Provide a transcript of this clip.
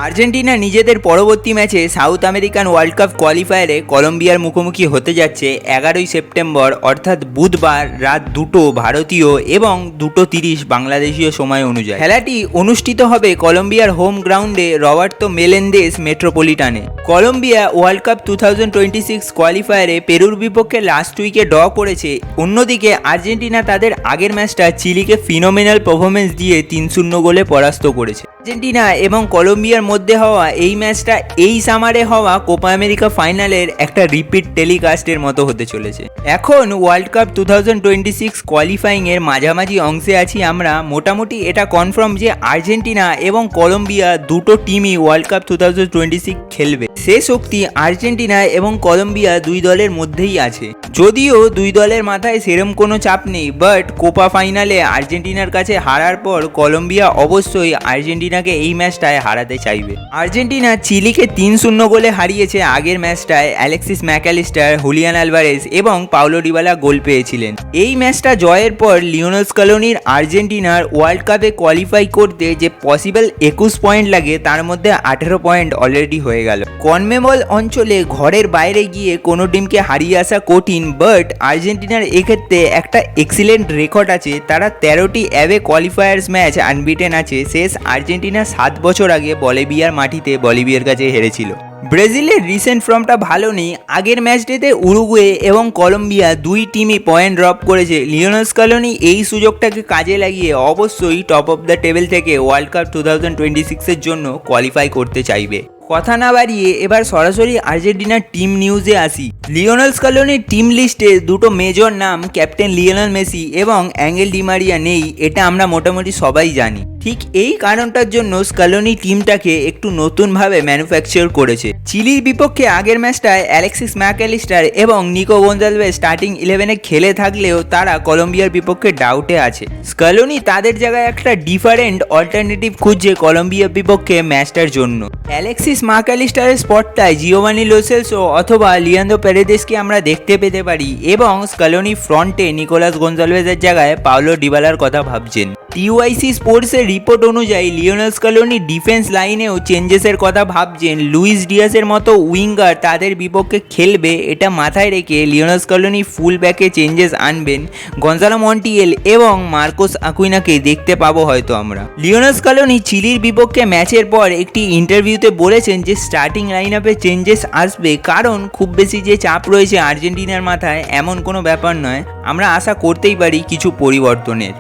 Argentina নিজেদের পরবর্তী ম্যাচে সাউথ আমেরিকান ওয়ার্ল্ড কাপ কোয়ালিফায়ারে কলম্বিয়ার মুখোমুখি হতে যাচ্ছে 11 সেপ্টেম্বর অর্থাৎ বুধবার রাত 2টো ভারতীয় এবং 2:30 বাংলাদেশীয় সময় অনুযায়ী। খেলাটি অনুষ্ঠিত হবে কলম্বিয়ার হোম গ্রাউন্ডে রবার্তো মেলেন্দেস মেট্রোপলিটানে। কলম্বিয়া ওয়ার্ল্ড কাপ 2026 কোয়ালিফায়ারে পেরুর বিপক্ষে লাস্ট উইকে ড্র করেছে। অন্যদিকে আর্জেন্টিনা তাদের আগের ম্যাচটা চিলিকে ফিনোমিনাল পারফরমেন্স দিয়ে 3-0 গোলে পরাস্ত করেছে। আর্জেন্টিনা এবং কলম্বিয়ার মধ্যে হওয়া এই ম্যাচটা এই সামারে হওয়া কোপা আমেরিকা ফাইনালের একটা রিপিট টেলিকাস্টের মতো হতে চলেছে। এখন ওয়ার্ল্ড কাপ 2026 কোয়ালিফাইংয়ের মাঝামাঝি অংশে আছি আমরা। মোটামুটি এটা কনফার্ম যে আর্জেন্টিনা এবং কলম্বিয়া দুটো টিমই ওয়ার্ল্ড কাপ 2026 খেলবে। সে শক্তি আর্জেন্টিনা এবং কলম্বিয়া দুই দলের মধ্যেই আছে। যদিও দুই দলের মাথায় সেরম কোনো চাপ নেই, বাট কোপা ফাইনালে আর্জেন্টিনার কাছে হারার পর কলম্বিয়া অবশ্যই আর্জেন্টিনাকে এই ম্যাচটায় হারাতে চাইবে। আর্জেন্টিনা চিলিকে 3-0 গোলে হারিয়েছে। আগের ম্যাচটায় অ্যালেক্সিস ম্যাকঅ্যালিস্টার, হুলিয়ান আলভারেজ এবং পাওলো ডিবালা গোল পেয়েছিলেন। এই ম্যাচটা জয়ের পর লিওনেল স্ক্যালোনির আর্জেন্টিনার ওয়ার্ল্ড কাপে কোয়ালিফাই করতে যে পসিবল 21 পয়েন্ট লাগে তার মধ্যে 18 পয়েন্ট অলরেডি হয়ে গেল। কনমেবল অঞ্চলে ঘরের বাইরে গিয়ে কোনো টিমকে হারিয়ে আসা কঠিন, বাট আর্জেন্টিনার এক্ষেত্রে একটা এক্সিলেন্ট রেকর্ড আছে। তারা 13টি অ্যাওয়ে কোয়ালিফায়ার্স ম্যাচ আনবিটেন আছে। শেষ আর্জেন্টিনা 7 বছর আগে বলিভিয়ার মাটিতে বলিভিয়ার কাছে হেরেছিল। ব্রাজিলের রিসেন্ট ফর্মটা ভালো নেই। আগের ম্যাচটিতে উরুগুয়ে এবং কলম্বিয়া দুই টিমই পয়েন্ট ড্রপ করেছে। লিওনেল স্ক্যালোনি এই সুযোগটাকে কাজে লাগিয়ে অবশ্যই টপ অফ দ্য টেবিল থেকে ওয়ার্ল্ড কাপ 2026 জন্য কোয়ালিফাই করতে চাইবে। কথা না বাড়িয়ে এবার সরাসরি আর্জেন্টিনার টিম নিউজে আসি। লিওনেল স্ক্যালোনির টিম লিস্টে দুটো মেজর নাম ক্যাপ্টেন লিওনেল মেসি এবং অ্যাঙ্গেল ডি মারিয়া নেই, এটা আমরা মোটামুটি সবাই জানি। ঠিক এই কারণটার জন্য স্ক্যালোনি টিমটাকে একটু নতুনভাবে ম্যানুফ্যাকচার করেছে। চিলির বিপক্ষে আগের ম্যাচটায় অ্যালেক্সিস ম্যাকঅ্যালিস্টার এবং নিকো গঞ্জালভেজ স্টার্টিং 11-এ খেলে থাকলেও তারা কলম্বিয়ার বিপক্ষে ডাউটে আছে। স্ক্যালোনি তাদের জায়গায় একটা ডিফারেন্ট অল্টারনেটিভ খুঁজছে কলম্বিয়ার বিপক্ষে ম্যাচটার জন্য। অ্যালেক্সিস ম্যাকঅ্যালিস্টারের স্পটটায় জিওভানি লো সেলসো অথবা লিয়ান্দ্রো পেরেদেসকে আমরা দেখতে পেতে পারি এবং স্ক্যালোনি ফ্রন্টে নিকোলাস গঞ্জালভেজের জায়গায় পাওলো ডিবালার কথা ভাবছেন। টিওয়াইসি স্পোর্টসের রিপোর্ট অনুযায়ী লিওনেল স্ক্যালোনি ডিফেন্স লাইনেও চেঞ্জেসের কথা ভাবছেন। লুইস ডিয়াসের মতো উইঙ্গার তাদের বিপক্ষে খেলবে, এটা মাথায় রেখে লিওনেল স্ক্যালোনি ফুল ব্যাকে চেঞ্জেস আনবেন। গঞ্জালো মন্টিয়েল এবং মার্কোস আকুইনাকে দেখতে পাবো হয়তো আমরা। লিওনেল স্ক্যালোনি চিলির বিপক্ষে ম্যাচের পর একটি ইন্টারভিউতে বলেছেন যে স্টার্টিং লাইন আপে চেঞ্জেস আসবে, কারণ খুব বেশি যে চাপ রয়েছে আর্জেন্টিনার মাথায় এমন কোনো ব্যাপার নয়। আমরা আশা করতেই পারি কিছু পরিবর্তনের।